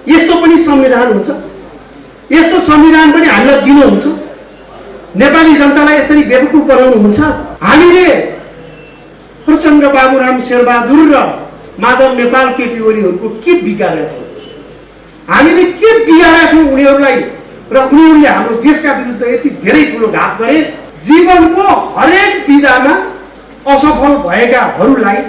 यस्तो पनि संविधान हुन्छ, यस्तो संविधान पनि हामीलाई दिनुहुन्छ? नेपाली जनतालाई यसरी बेवकुफ बनाउनुहुन्छ? हामीले प्रचण्ड, बाबुराम शेरबहादुर र माधव नेपाल केपी ओलीहरूको के बिगारेका थियौँ? हामीले के बिगारेका थियौँ उनीहरूलाई? र उनीहरूले हाम्रो देशका विरुद्ध यति धेरै ठुलो घात गरे। जीवनको हरेक विधामा असफल भएकाहरूलाई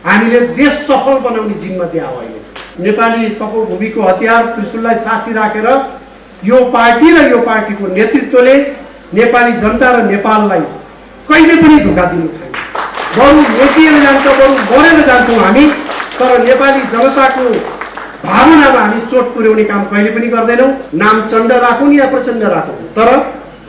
हामीले देश सफल बनाउने जिम्मा दिया होइन। नेपाली तपोभूमिको हतियार त्रिशूललाई साक्षी राखेर यो पार्टी र यो पार्टीको नेतृत्वले नेपाली जनता र नेपाललाई कहिले पनि धोका दिने छैन। बरु लुटिएर जान्छ, बरु मरेर जान्छौँ हामी, तर नेपाली जनताको भावनामा हामी चोट पुर्याउने काम कहिले पनि गर्दैनौँ। नाम चण्ड राखौँ या प्रचण्ड राखौँ, तर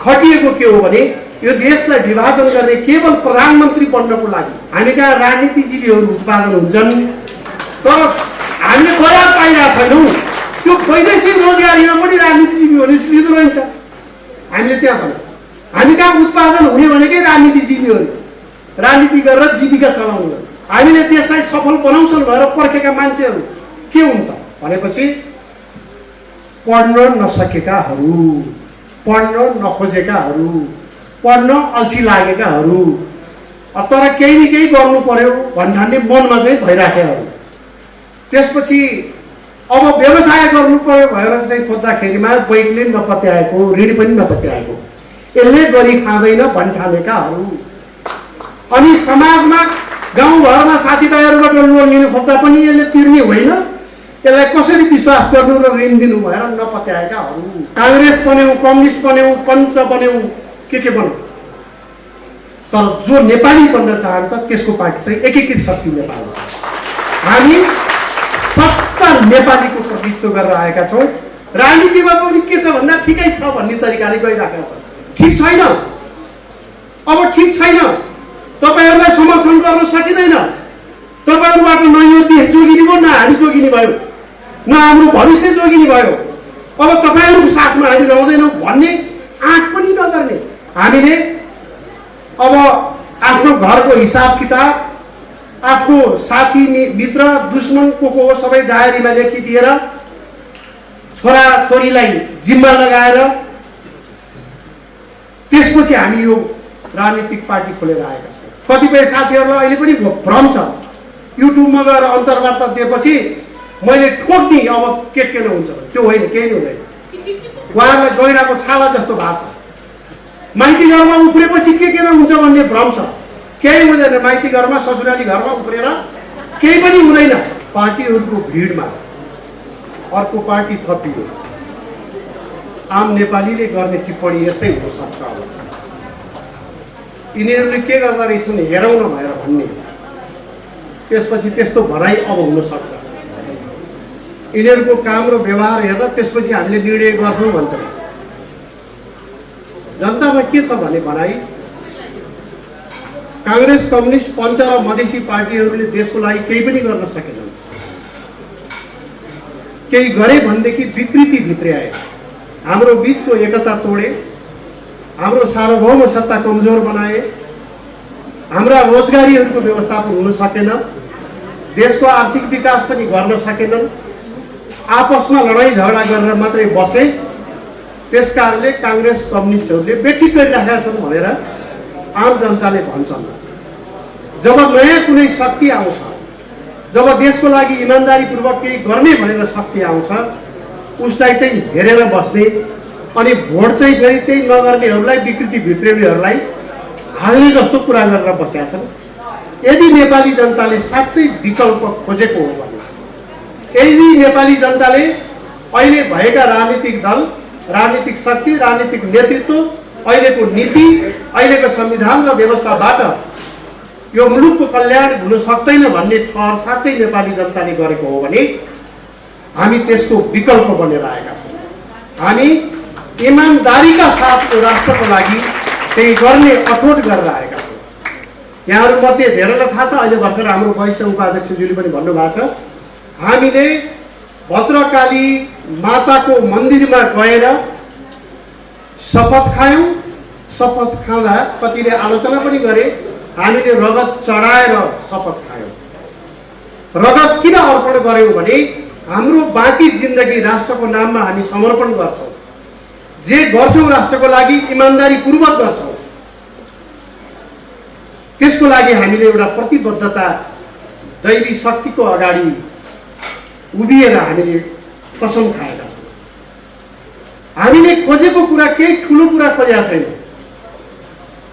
खटिएको के हो भने यो देशलाई विभाजन गर्ने केवल प्रधानमन्त्री बन्नको लागि हामी कहाँ राजनीतिजीवीहरू उत्पादन हुन्छन्, तर हामीले बराबर पाइरहेको छैनौँ। त्यो वैदेशिक रोजगारीमा पनि राजनीतिजीवीहरू लिँदो रहन्छ। हामीले त्यहाँ भन्यौँ हामी कहाँ उत्पादन हुने भनेकै राजनीतिजीवीहरू राजनीति गरेर जीविका चलाउनु। हामीले देशलाई सफल बनाउँछन् भनेर पर्खेका मान्छेहरू के हुन् त भनेपछि पढ्न नसकेकाहरू, पढ्न नखोजेकाहरू, पढ्न अल्छी लागेकाहरू, तर केही न केही गर्नु पर्यो भन्ठान्ने मनमा चाहिँ भइराखेकाहरू। त्यसपछि अब व्यवसाय गर्नु पर्यो भएर चाहिँ खोज्दाखेरिमा बैङ्कले नपत्याएको, ऋण पनि नपत्याएको, यसले गरी खाँदैन भन्ठानेकाहरू। अनि समाजमा गाउँघरमा साथीभाइहरूबाट लोन लिनु खोज्दा पनि यसले तिर्ने होइन, यसलाई कसरी विश्वास गर्नु र ऋण दिनु भएर नपत्याएकाहरू। काङ्ग्रेस बन्यौँ, कम्युनिस्ट बन्यौँ, पञ्च बन्यौँ, के बन्यौँ, तर जो नेपाली बन्न चाहन्छ त्यसको पार्टी चाहिँ एकीकृत शक्ति नेपाल हो। हामी सच्चा नेपालीको प्रतिनिधित्व गरेर आएका छौँ। राजनीतिमा पनि के छ भन्दा ठिकै छ भन्ने तरिकाले गइरहेका छ। ठिक छैन, अब ठिक छैन। तपाईँहरूलाई समर्थन गर्न सकिँदैन। तपाईँहरूबाट न यो देश जोगिने भयो, न हामी जोगिने भयो, न हाम्रो भविष्य जोगिने भयो। अब तपाईँहरूको साथमा हामी रहँदैनौँ भन्ने आँट पनि नगर्ने। हामीले अब आफ्नो घरको हिसाब किताब, आफ्नो साथी मित्र दुश्मन को हो सबै डायरीमा लेखिदिएर छोरा छोरीलाई जिम्मा लगाएर त्यसपछि हामी यो राजनीतिक पार्टी खोलेर आएका छौँ। कतिपय साथीहरूलाई अहिले पनि भ्रम छ, युट्युबमा गएर अन्तर्वार्ता दिएपछि मैले ठोक्ने अब के नहुन्छ, त्यो होइन, केही नै हुँदैन। उहाँहरूलाई गैराको छाला जस्तो भएको छ। माइती घरमा उफ्रेपछि के नहुन्छ भन्ने भ्रम छ, केही हुँदैन। माइती घरमा ससुराली घरमा उफ्रेर केही पनि हुँदैन। पार्टीहरूको भिडमा अर्को पार्टी थपियो, आम नेपालीले गर्ने टिप्पणी यस्तै हुनसक्छ। अब यिनीहरूले के गर्दा रहेछन् हेरौँ न भएर भन्ने, त्यसपछि त्यस्तो भनाइ अब हुनसक्छ। यिनीहरूको काम र व्यवहार हेर्दा त्यसपछि हामीले निर्णय गर्छौँ भन्छौँ। जनतामा के छ भने भनाइ, काङ्ग्रेस, कम्युनिस्ट, पञ्च र मधेसी पार्टीहरूले देशको लागि केही पनि गर्न सकेनन्। केही गरे भनेदेखि विकृति भित्र्याए, हाम्रो बिचको एकता तोडे, हाम्रो सार्वभौम सत्ता कमजोर बनाए, हाम्रा रोजगारीहरूको व्यवस्थापन हुन सकेन, देशको आर्थिक विकास पनि गर्न सकेनन्, आपसमा लडाइँ झगडा गरेर मात्रै बसे। त्यसकारणले काङ्ग्रेस कम्युनिस्टहरूले बेठिक गरिराखेका छन् भनेर आम जनताले भन्छन्। जब नयाँ कुनै शक्ति आउँछ, जब देशको लागि इमान्दारीपूर्वक केही गर्ने भनेर शक्ति आउँछ, उसलाई चाहिँ हेरेर बस्ने अनि भोट चाहिँ फेरि त्यही नगर्नेहरूलाई, विकृति भित्र्याउनेहरूलाई हाल्ने जस्तो कुरा गरेर बसेका छन्। यदि नेपाली जनताले साँच्चै विकल्प खोजेको हो भने, यदि नेपाली जनताले अहिले भएका राजनीतिक दल, राजनीतिक शक्ति, राजनीतिक नेतृत्व, अहिलेको नीति, अहिलेको संविधान र व्यवस्थाबाट यो मुलुकको कल्याण हुन सक्दैन भन्ने ठहर साँच्चै नेपाली जनताले गरेको हो भने हामी त्यसको विकल्प बनेर आएका छौँ। हामी इमानदारीका साथ राष्ट्रको लागि त्यही गर्ने अठोट गरेर आएका छौँ। यहाँहरूमध्ये धेरैलाई थाहा छ, अहिले भर्खर हाम्रो वरिष्ठ उपाध्यक्षज्यूले पनि भन्नुभएको छ, हामीले भद्रकाली माताको मन्दिरमा गएर शपथ खायौँ। शपथ खाँदा कतिले आलोचना पनि गरे, हामीले रगत चढाएर शपथ खायौँ। रगत किन अर्पण गर्यौँ भने हाम्रो बाँकी जिन्दगी राष्ट्रको नाममा हामी समर्पण गर्छौँ, जे गर्छौँ राष्ट्रको लागि इमानदारीपूर्वक गर्छौँ, त्यसको लागि हामीले एउटा प्रतिबद्धता दैवी शक्तिको अगाडि उभिएर हामीले कसम खाएका छौँ। हामीले खोजेको कुरा केही ठुलो कुरा खोजेका छैन।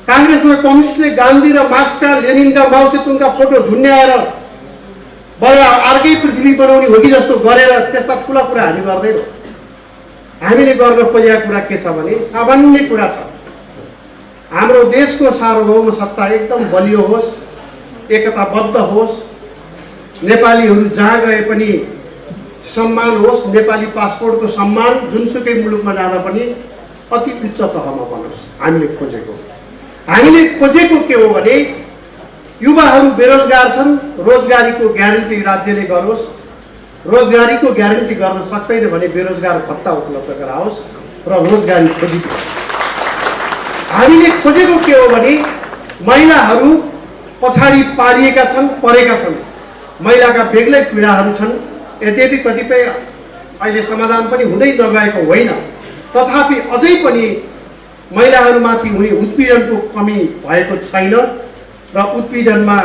काङ्ग्रेस र कम्युनिस्टले गान्धी र मार्क्सका लेनिनका माओ सेतुङका फोटो झुन्ड्याएर बडा अर्कै पृथ्वी बनाउने हो कि जस्तो गरेर त्यस्ता ठुला कुरा हामी गर्दैनौँ। हामीले गर्न खोजेका कुरा के छ भने सामान्य कुरा छ। हाम्रो देशको सार्वभौम सत्ता एकदम बलियो होस्, एकताबद्ध होस्, नेपालीहरू जहाँ गए पनि सम्मान होस्, नेपाली पासपोर्टको सम्मान जुनसुकै मुलुकमा जाँदा पनि अति उच्च तहमा बनोस्। हामीले खोजेको के हो भने युवाहरू बेरोजगार छन्, रोजगारीको ग्यारेन्टी राज्यले गरोस्, रोजगारीको ग्यारेन्टी गर्न सक्दैन भने बेरोजगार भत्ता उपलब्ध गराओस् र रोजगारी खोजियोस्। हामीले खोजेको के हो भने महिलाहरू पछाडि पारिएका छन्, परेका छन्, महिलाका बेग्लै पीडाहरू छन्। यद्यपि कतिपय अहिले समाधान पनि हुँदै नगएको होइन, तथापि अझै पनि महिलाहरूमाथि हुने उत्पीडनको कमी भएको छैन र उत्पीडनमा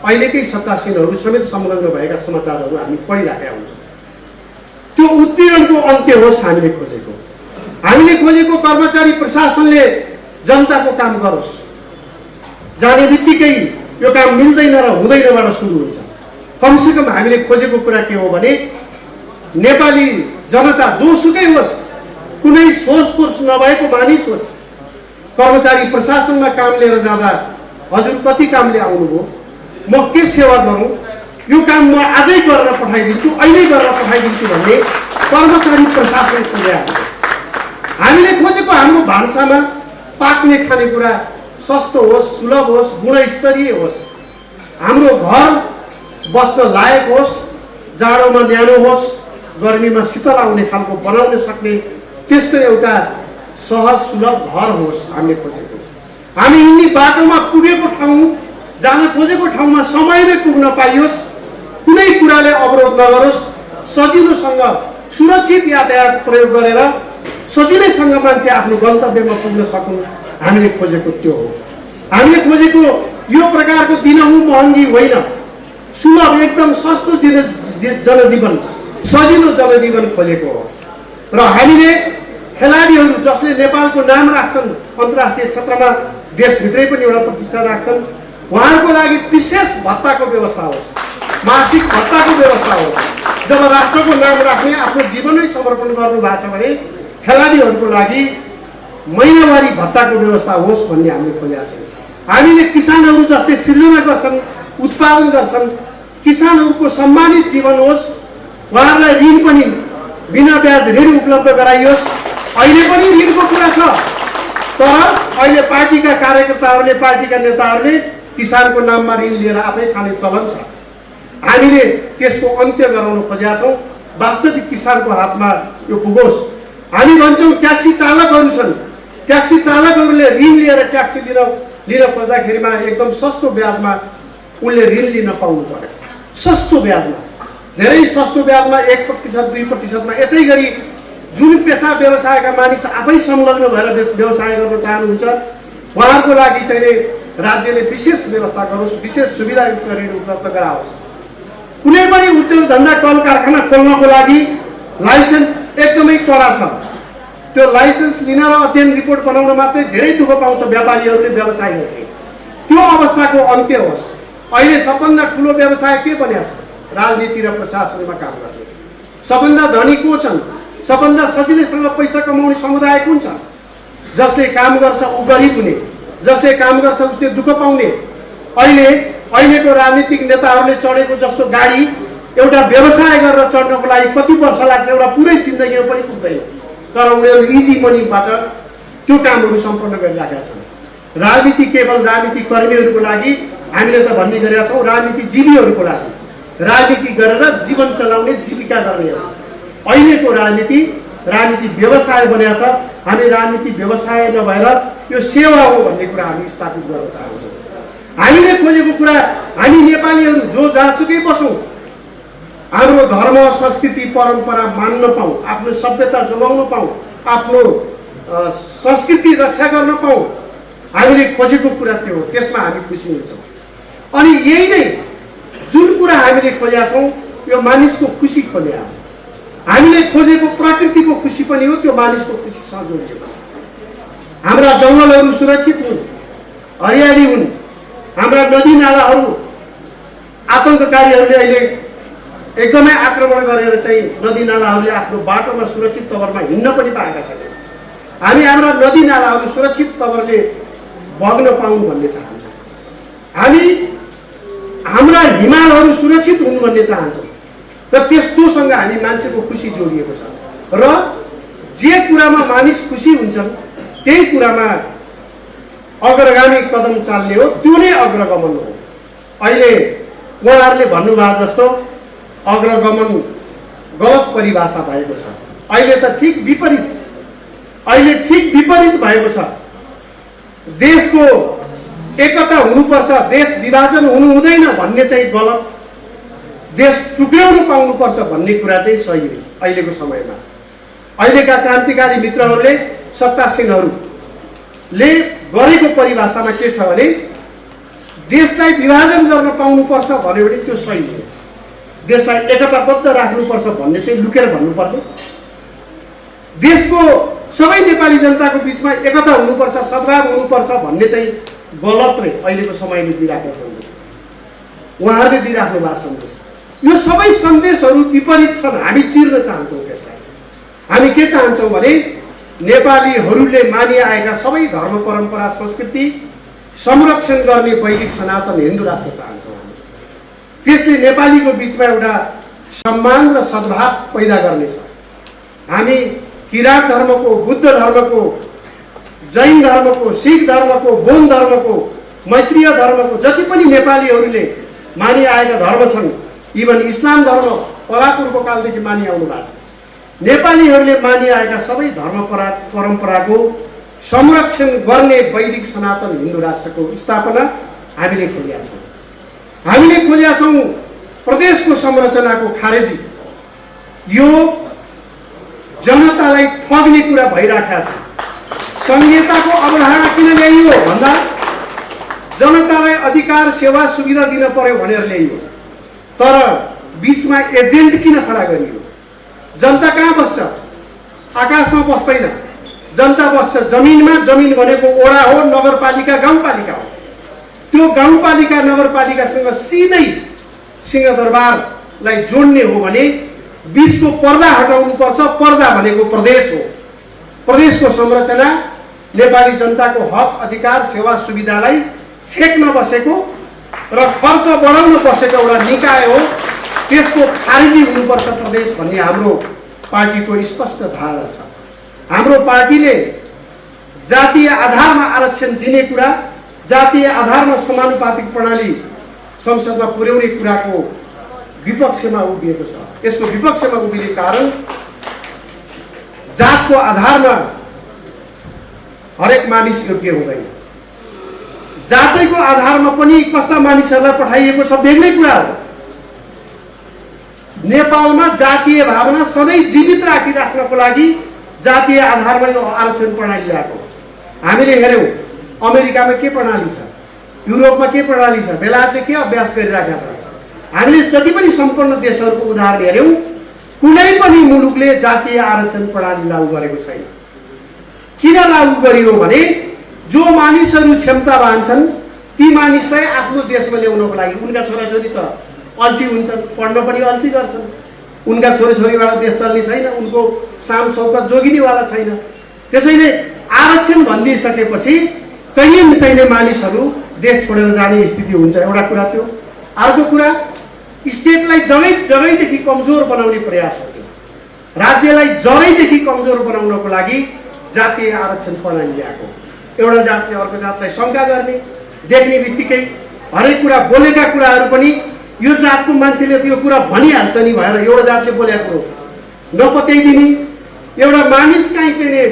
अहिलेकै सत्तासीनहरू समेत संलग्न भएका समाचारहरू हामी पढिरहेका हुन्छौँ। त्यो उत्पीडनको अन्त्य होस् हामीले खोजेको कर्मचारी प्रशासनले जनताको काम गरोस्। जाने बित्तिकै यो काम मिल्दैन र हुँदैनबाट सुरु हुन्छ। कमसेकम हामीले खोजेको कुरा के हो भने नेपाली जनता जोसुकै होस्, कुनै सोच नभएको मानिस होस्, कर्मचारी प्रशासनमा काम लिएर जाँदा हजुर कति कामले आउनुभयो, म के सेवा गरौँ, यो काम म आजै गरेर पठाइदिन्छु, अहिले गरेर पठाइदिन्छु भन्ने कर्मचारी प्रशासन खोजेका हामीले खोजेको हाम्रो भान्सामा पाक्ने खानेकुरा सस्तो होस्, सुलभ होस्, गुणस्तरीय होस्, हाम्रो घर बस्न लायक होस्, जाडोमा न्यानो होस्, गर्मीमा शीतल आउने खालको बनाउन सक्ने त्यस्तो एउटा सहज सुलभ घर होस् हामीले खोजेको। हामी हिँड्ने बाटोमा पुगेको ठाउँ, जान खोजेको ठाउँमा समयमै पुग्न पाइयोस्, कुनै कुराले अवरोध नगरोस्, सजिलोसँग सुरक्षित यातायात प्रयोग गरेर सजिलैसँग मान्छे आफ्नो गन्तव्यमा पुग्न सकुन्। हामीले खोजेको त्यो हो। हामीले खोजेको यो प्रकारको दिनहुँ महँगी होइन, सुलभ एकदम सस्तो जनजीवन, सजिलो जनजीवन खोजेको हो। र हामीले खेलाडीहरू जसले नेपालको नाम राख्छन्, अन्तर्राष्ट्रिय क्षेत्रमा देशभित्रै पनि एउटा प्रतिष्ठा राख्छन्, उहाँहरूको लागि विशेष भत्ताको व्यवस्था होस्, मासिक भत्ताको व्यवस्था होस्। जब राष्ट्रको नाम राख्ने आफ्नो जीवनै समर्पण गर्नु भएको छ भने खेलाडीहरूको लागि महिनावारी भत्ताको व्यवस्था होस् भन्ने हामीले खोजेका छौँ। हामीले किसानहरू जसले सिर्जना गर्छन्, उत्पादन गर्छन्, किसानहरूको सम्मानित जीवन होस्, उहाँहरूलाई ऋण पनि बिना ब्याज ऋण उपलब्ध गराइयोस्। अहिले पनि ऋणको कुरा छ, तर अहिले पार्टीका कार्यकर्ताहरूले, पार्टीका नेताहरूले किसानको नाममा ऋण लिएर आफै खाने चलन छ। हामीले त्यसको अन्त्य गराउन खोजेका छौँ। वास्तविक किसानको हातमा यो पुगोस्। हामी भन्छौँ ट्याक्सी चालकहरू छन्, ट्याक्सी चालकहरूले ऋण लिएर ट्याक्सी लिन खोज्दाखेरिमा एकदम सस्तो ब्याजमा उनले ऋण लिन पाउनु पर्यो। सस्तो ब्याजमा, धेरै सस्तो ब्याजमा 1% 2%मा। यसै गरी जुन पेसा व्यवसायका मानिस आफै संलग्न भएर व्यवसाय गर्न चाहनुहुन्छ उहाँहरूको लागि चाहिँ राज्यले विशेष व्यवस्था गरोस्, विशेष सुविधायुक्त ऋण उपलब्ध गराओस्। कुनै पनि उद्योग धन्दा कल कारखाना खोल्नको लागि लाइसेन्स एकदमै कडा छ। त्यो लाइसेन्स लिन र अध्ययन रिपोर्ट बनाउन मात्रै धेरै दुःख पाउँछ व्यापारीहरूले, व्यवसायीहरूले। त्यो अवस्थाको अन्त्य होस्। अहिले सबभन्दा ठुलो व्यवसाय के बनेको छ? राजनीति र प्रशासनमा काम गर्ने। सबभन्दा धनी को छन्? सबभन्दा सजिलैसँग पैसा कमाउने समुदाय कुन छ? जसले काम गर्छ ऊ गरिब हुने, जसले काम गर्छ उसले दुःख पाउने। अहिलेको राजनीतिक नेताहरूले चढेको जस्तो गाडी एउटा व्यवसाय गरेर चढ्नको लागि कति वर्ष लाग्छ, एउटा पुरै जिन्दगीमा पनि पुग्दैन। तर उनीहरू इजी मनीबाट त्यो कामहरू सम्पन्न गरिरहेका छन्। राजनीति केवल राजनीतिक कर्मीहरूको लागि हामीले त भन्ने गरेका छौँ, राजनीतिजीवीहरूको लागि, राजनीति गरेर जीवन चलाउने, जीविका गर्नेहरू। अहिलेको राजनीति व्यवसाय बनेको छ। हामी राजनीति व्यवसाय नभएर यो सेवा हो भन्ने कुरा हामी स्थापित गर्न चाहन्छौँ। हामीले खोजेको कुरा, हामी नेपालीहरू जो जहाँसुकै बसौँ, हाम्रो धर्म संस्कृति परम्परा मान्न पाऊँ, आफ्नो सभ्यता जोगाउन पाऊँ, आफ्नो संस्कृति रक्षा गर्न पाऊँ, हामीले खोजेको कुरा त्यो हो। त्यसमा हामी खुसी हुन्छौँ। अनि यही नै जुन कुरा हामीले खोजेका छौँ यो मानिसको खुसी खोज्या हो। हामीले खोजेको प्रकृतिको खुसी पनि हो, त्यो मानिसको खुसीसँग जोडिएको छ। हाम्रा जङ्गलहरू सुरक्षित हुन्, हरियाली हुन्, हाम्रा नदी नालाहरू आतङ्ककारीहरूले अहिले एकदमै आक्रमण गरेर चाहिँ नदी नालाहरूले आफ्नो बाटोमा सुरक्षित तवरमा हिँड्न पनि पाएका छैनन्। हामी हाम्रा नदी नालाहरू सुरक्षित तवरले बग्न पाउँ भन्ने चाहन्छौँ। हामी हाम्रा हिमालहरू सुरक्षित हुन् भन्ने चाहन्छौँ र त्यस्तोसँग हामी मान्छेको खुसी जोडिएको छ। र जे कुरामा मानिस खुसी हुन्छन् त्यही कुरामा अग्रगामी कदम चाल्ने हो, त्यो नै अग्रगमन हो। अहिले उहाँहरूले भन्नुभएको जस्तो अग्रगमन गलत परिभाषा भएको छ। अहिले त ठिक विपरीत, अहिले ठिक विपरीत भएको छ। देशको एकता हुनुपर्छ, देश विभाजन हुनु हुँदैन भन्ने चाहिँ गलत, देश टुक्र्याउनु पाउनुपर्छ भन्ने कुरा चाहिँ सही हो। अहिलेको समयमा अहिलेका क्रान्तिकारी मित्रहरूले, सत्तासीनहरूले गरेको परिभाषामा के छ भने देशलाई विभाजन गर्न पाउनुपर्छ भन्यो भने त्यो सही हो। देशलाई एकताबद्ध राख्नुपर्छ भन्ने चाहिँ लुकेर भन्नुपर्ने, देशको सबै नेपाली जनताको बिचमा एकता हुनुपर्छ, सद्भाव हुनुपर्छ भन्ने चाहिँ गलत नै अहिलेको समयले दिइराखेको सन्देश, उहाँहरूले दिइराख्नु भएको सन्देश। यो सबै सन्देशहरू विपरीत छन्। हामी चिर्न चाहन्छौँ त्यसलाई। हामी के चाहन्छौँ भने नेपालीहरूले मानिआएका सबै धर्म परम्परा संस्कृति संरक्षण गर्ने वैदिक सनातन हिन्दू राष्ट्र चाहन्छौँ। त्यसले नेपालीको बिचमा एउटा सम्मान र सद्भाव पैदा गर्नेछ। हामी किराँत धर्मको, बुद्ध धर्मको, जैन धर्मको, सिख धर्मको, बौद्ध धर्मको, मैत्रीय धर्मको जति पनि नेपालीहरूले मानिआएका धर्म छन्, इभन इस्लाम धर्म परापूर्व कालदेखि मानिआउनु भएको छ, नेपालीहरूले मानिआएका सबै धर्म परम्पराको संरक्षण गर्ने वैदिक सनातन हिन्दू राष्ट्रको स्थापना हामीले खोजेका छौँ। हामीले खोजेका छौँ प्रदेशको संरचनाको खारेजी। यो जनतालाई ठग्ने कुरा भइराखेको छ। संहिताको अवधारणा किन ल्याइयो भन्दा जनतालाई अधिकार सेवा सुविधा दिन पर्यो भनेर ल्याइयो। तर बीचमा एजेन्ट किन खडा गरियो? जनता कहाँ बस्छ? आकाशमा बस्दैन, जनता बस्छ जमिनमा। जमिन भनेको ओडा हो, नगरपालिका, गाउँपालिका हो। त्यो गाउँपालिका नगरपालिकासँग सिधै सिंहदरबारलाई जोड्ने हो भने बीचको पर्दा हटाउनुपर्छ। पर्दा भनेको प्रदेश हो। प्रदेशको संरचना नेपाली जनताको हक अधिकार सेवा सुविधालाई छेक्न बसेको र खर्च बढाउन बसेको एउटा निकाय हो। त्यसको खारिजी हुनुपर्छ प्रदेश भन्ने हाम्रो पार्टीको स्पष्ट धारणा छ। हाम्रो पार्टीले जातीय आधारमा आरक्षण दिने कुरा, जातीय आधारमा समानुपातिक प्रणाली संसदमा पुर्याउने कुराको विपक्षमा उभिएको छ। यसको विपक्षमा उभिने कारण जातको आधारमा हरेक मानिस योग्य हुँदैन। जातिको आधारमा पनि कस्ता मानिसहरूलाई पठाइएको छ बेग्लै कुरा हो। नेपालमा जातीय भावना सधैँ जीवित राखिराख्नको लागि जातीय आधारमा यो आरक्षण प्रणाली ल्याएको। हामीले हेऱ्यौँ अमेरिकामा के प्रणाली छ, युरोपमा के प्रणाली छ, बेलायतले के अभ्यास गरिराखेको छ। हामीले जति पनि सम्पन्न देशहरूको उदाहरण हेऱ्यौँ, कुनै पनि मुलुकले जातीय आरक्षण प्रणाली लागू गरेको छैन। किन लागू गरियो भने जो मानिसहरू क्षमतावान छन् ती मानिसलाई आफ्नो देशमा ल्याउनको लागि उनका छोराछोरी त अल्छी हुन्छन्, पढ्न पनि अल्छी गर्छन्, उनका छोरीछोरीवाला देश चल्ने छैन, उनको शान शौकत जोगिनेवाला छैन। त्यसैले आरक्षण भनिदिइसकेपछि कहीँ चाहिने मानिसहरू देश छोडेर जाने स्थिति हुन्छ। एउटा कुरा त्यो। अर्को कुरा स्टेटलाई जगैदेखि कमजोर बनाउने प्रयास हो। राज्यलाई जगैदेखि कमजोर बनाउनको लागि जातीय आरक्षण प्रणाली ल्याएको। एउटा जातले अर्को जातलाई शङ्का गर्ने, देख्ने बित्तिकै हरेक कुरा बोलेका कुराहरू पनि यो जातको मान्छेले त यो कुरा भनिहाल्छ नि भनेर एउटा जातले बोलेको कुरो नपत्याइदिने। एउटा मानिस काहीँ चाहिँ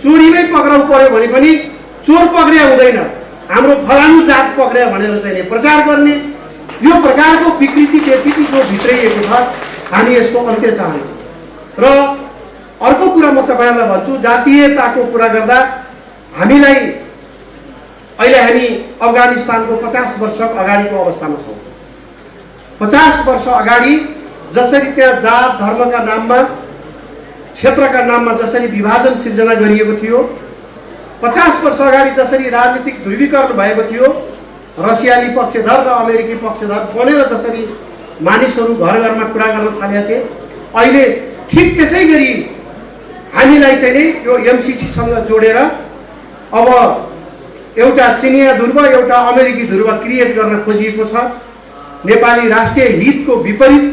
चोरीमै पक्राउ पर्यो भने पनि चोर पक्रिया हुँदैन, हाम्रो फलानु जात पक्रिया भनेर चाहिँ प्रचार गर्ने। यो प्रकारको विकृति व्यक्ति जो भित्रिएको छ हामी यसको अन्त्य चाहन्छौँ। र अर्को कुरा म तपाईहरुलाई भन्छु, जातीयताको कुरा गर्दा हामीलाई अहिले हामी अफगानिस्तानको 50 वर्ष अगाडिको अवस्थामा छौँ। 50 वर्ष अगाडि जसरी त्यहाँ जात धर्मका नाममा, क्षेत्रका नाममा जसरी विभाजन सिर्जना गरिएको थियो, 50 वर्ष अगाडि जसरी राजनीतिक ध्रुवीकरण भएको थियो, रसियाली पक्षधर र अमेरिकी पक्षधर बनेर जसरी मानिसहरू घर घरमा कुरा गर्न थालेका थिए, अहिले ठिक त्यसै गरी हामीलाई चाहिँ नि यो एमसीसीसँग जोडेर अब एउटा चिनिया ध्रुव, एउटा अमेरिकी ध्रुव क्रिएट गर्न खोजिएको छ। नेपाली राष्ट्रिय हितको विपरीत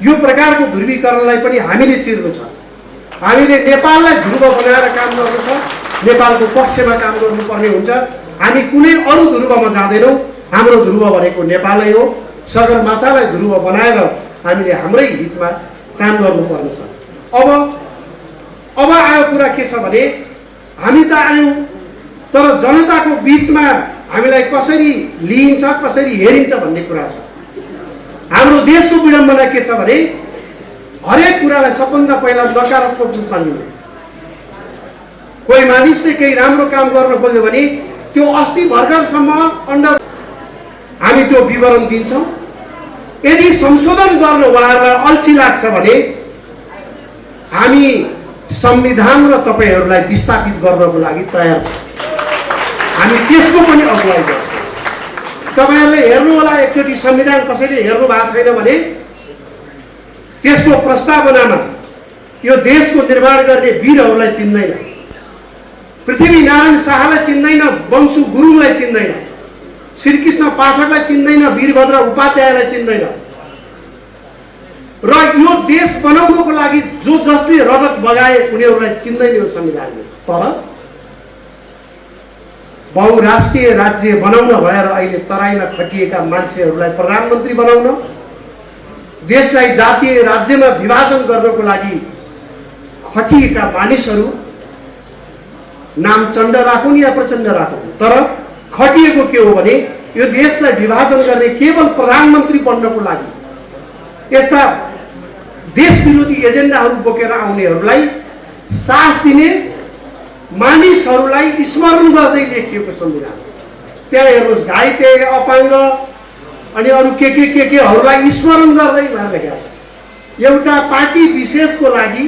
यो प्रकारको ध्रुवीकरणलाई पनि हामीले चिर्नु छ। हामीले नेपाललाई ध्रुव बनाएर काम गर्नु छ, नेपालको पक्षमा काम गर्नुपर्ने हुन्छ। हामी कुनै अरू ध्रुवमा जाँदैनौँ, हाम्रो ध्रुव भनेको नेपालै हो। सगरमाथालाई ध्रुव बनाएर हामीले हाम्रै हितमा काम गर्नुपर्ने छ। अब आयो कुरा के छ भने, हामी त आयौँ, तर जनताको बीचमा हामीलाई कसरी लिइन्छ, कसरी हेरिन्छ भन्ने कुरा छ। हाम्रो देशको विडम्बना के छ भने, हरेक कुरालाई सबभन्दा पहिला नकारात्मक रूपमा लिने। कोही मानिसले केही राम्रो काम गर्न खोज्यो भने त्यो अस्ति भर्खरसम्म अन्डर हामी त्यो विवरण दिन्छौँ। यदि संशोधन गर्न उहाँहरूलाई अल्छी लाग्छ भने हामी संविधान र तपाईहरुलाई विस्थापित गर्नको लागि तयार छौँ। हामी त्यसको पनि अगुवाई गर्छौँ। तपाईहरुले हेर्नु होला, एकचोटि संविधान कसैले हेर्नु भएको छैन भने त्यसको प्रस्तावनामा यो देशको निर्माण गर्ने वीरहरूलाई चिन्दैन, पृथ्वीनारायण शाहलाई चिन्दैन, वंशु गुरुङलाई चिन्दैन, श्रीकृष्ण पाठकलाई चिन्दैन, वीरभद्र उपाध्यायलाई चिन्दैन। र यो देश बनाउनको लागि जसले रगत बगाए उनीहरूलाई चिन्दैन यो संविधानले। तर बहुराष्ट्रिय राज्य बनाउन भएर अहिले तराईमा खटिएका मान्छेहरूलाई प्रधानमन्त्री बनाउन, देशलाई जातीय राज्यमा विभाजन गर्नको लागि खटिएका मानिसहरू, नाम चण्ड राखौँ या प्रचण्ड राखौँ, तर खटिएको के हो भने यो देशलाई विभाजन गर्ने केवल प्रधानमन्त्री बन्नको लागि यस्ता देश विरोधी एजेन्डाहरू बोकेर आउनेहरूलाई साथ दिने मानिसहरूलाई स्मरण गर्दै लेखिएको संविधान। त्यहाँ हेर्नुहोस्, घाइते, अपाङ्ग अनि अरू केहरूलाई स्मरण गर्दै उहाँ लेखेका छ। एउटा पार्टी विशेषको लागि,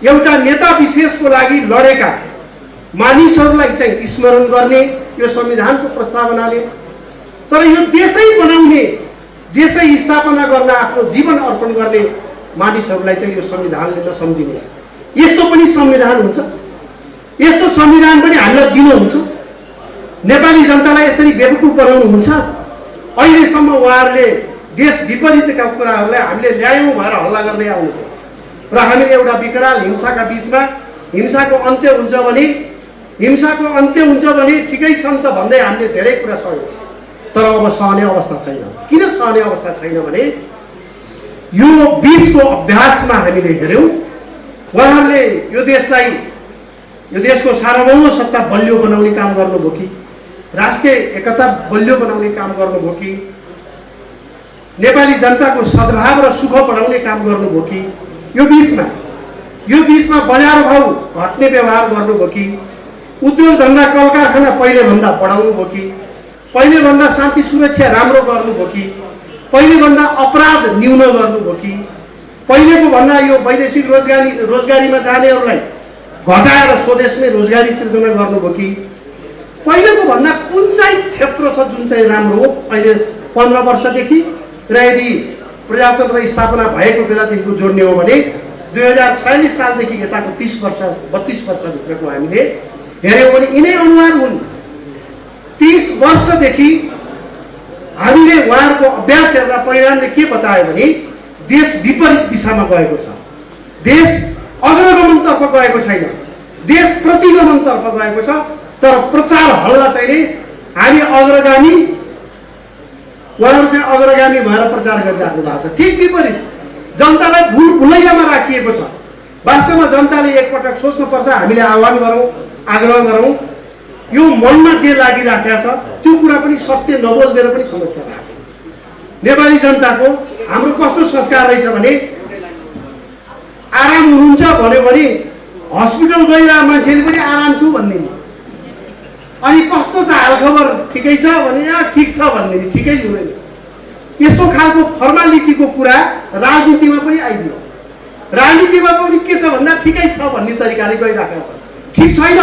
एउटा नेता विशेषको लागि लडेका मानिसहरूलाई चाहिँ स्मरण गर्ने यो संविधानको प्रस्तावनाले। तर यो देशै बनाउने, देशै स्थापना गर्न आफ्नो जीवन अर्पण गर्ने मानिसहरूलाई चाहिँ यो संविधानले नसम्झिने, यस्तो पनि संविधान हुन्छ? यस्तो संविधान पनि हामीलाई दिनुहुन्छ? नेपाली जनतालाई यसरी बेवकुफ बनाउनुहुन्छ? अहिलेसम्म उहाँहरूले देश विपरीतका कुराहरूलाई हामीले ल्यायौँ भनेर हल्ला गर्दै आउनुभयो र हामीले एउटा विकराल हिंसाका बीचमा हिंसाको अन्त्य हुन्छ भने ठिकै छ त भन्दै हामीले धेरै कुरा सक्यौँ। तर अब सहने अवस्था छैन। किन सहने अवस्था छैन भने यो बीचको अभ्यासमा हामीले हेऱ्यौँ, उहाँहरूले यो देशलाई, यो देशको सार्वभौम सत्ता बलियो बनाउने काम गर्नुभयो कि, राष्ट्रिय एकता बलियो बनाउने काम गर्नुभयो कि, नेपाली जनताको सद्भाव र सुख बढाउने काम गर्नुभयो कि, यो बीचमा बजार भाउ घट्ने व्यवहार गर्नुभयो कि, उद्योग धन्दा कल कारखाना पहिलेभन्दा बढाउनु भयो कि, पहिलेभन्दा शान्ति सुरक्षा राम्रो गर्नुभयो कि, पहिलेभन्दा अपराध न्यून गर्नुभयो कि, पहिलेको भन्दा यो वैदेशिक रोजगारीमा जानेहरूलाई घटाएर स्वदेशमै रोजगारी सिर्जना गर्नुभयो कि, पहिलेको भन्दा कुन चाहिँ क्षेत्र छ जुन चाहिँ राम्रो हो अहिले 15 वर्षदेखि र यदि प्रजातन्त्र स्थापना भएको बेलादेखिको जोड्ने हो भने 2046 सालदेखि यताको 30 वर्ष 32 वर्षभित्रको हामीले हेऱ्यौँ भने यिनै अनुहार हुन्। 30 वर्षदेखि हामीले उहाँहरूको अभ्यास हेर्दा परिणामले के बतायो भने देश विपरीत दिशामा गएको छ। देश अग्रगमनतर्फ गएको छैन, देश प्रतिगमनतर्फ गएको छ। तर प्रचार हल्ला चाहिँ नि हामी अग्रगामी, उहाँहरू चाहिँ अग्रगामी भएर प्रचार गरिराख्नु भएको छ। ठिक विपरीत जनतालाई भुलैयामा राखिएको छ। वास्तवमा जनताले एकपटक सोच्नुपर्छ, हामीले आह्वान गरौँ, आग्रह गरौँ, यो मनमा जे लागिराखेको छ त्यो कुरा पनि सत्य नबोलिदिएर पनि समस्या राख्यो। नेपाली जनताको हाम्रो कस्तो संस्कार रहेछ भने आराम हुनुहुन्छ भन्यो भने हस्पिटल गइरहेको मान्छेले पनि आराम छु भन्दिने। अनि कस्तो छ हालखबर ठिकै छ भने ठिक छ भन्दिने, ठिकै हुँदैन। यस्तो खालको फर्मालिटीको कुरा राजनीतिमा पनि आइदियो। राजनीतिमा पनि के छ भन्दा ठिकै छ भन्ने तरिकाले गइरहेको छ। ठिक छैन,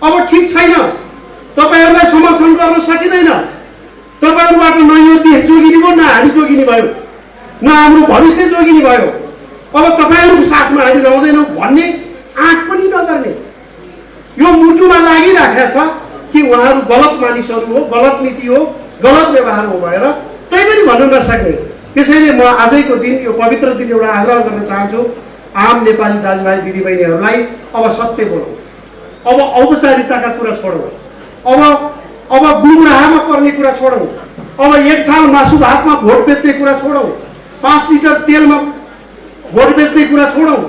अब ठिक छैन। तपाईहरुलाई समर्थन गर्न सकिँदैन। तपाईहरुबाट न यो देश जोगिने भयो, न हामी जोगिने भयो, न हाम्रो भविष्य जोगिने भयो। अब तपाईहरुको साथमा हामी रहँदैनौँ भन्ने आँट पनि नगर्ने। यो मुटुमा लागिराखेको छ कि उहाँहरू गलत मानिसहरू हो, गलत नीति हो, गलत व्यवहार हो भएर तै पनि भन्न नसक्ने। त्यसैले म आजैको दिन, यो पवित्र दिन एउटा आग्रह गर्न चाहन्छु आम नेपाली दाजुभाइ दिदीबहिनीहरूलाई, अब सत्य बोलौँ, अब औपचारिकताका कुरा छोडौँ, अब गुमराहमा पर्ने कुरा छोडौँ, अब एक थाल मासु भातमा भोट बेच्ने कुरा छोडौँ, 5 लिटर तेलमा भोट बेच्ने कुरा छोडौँ।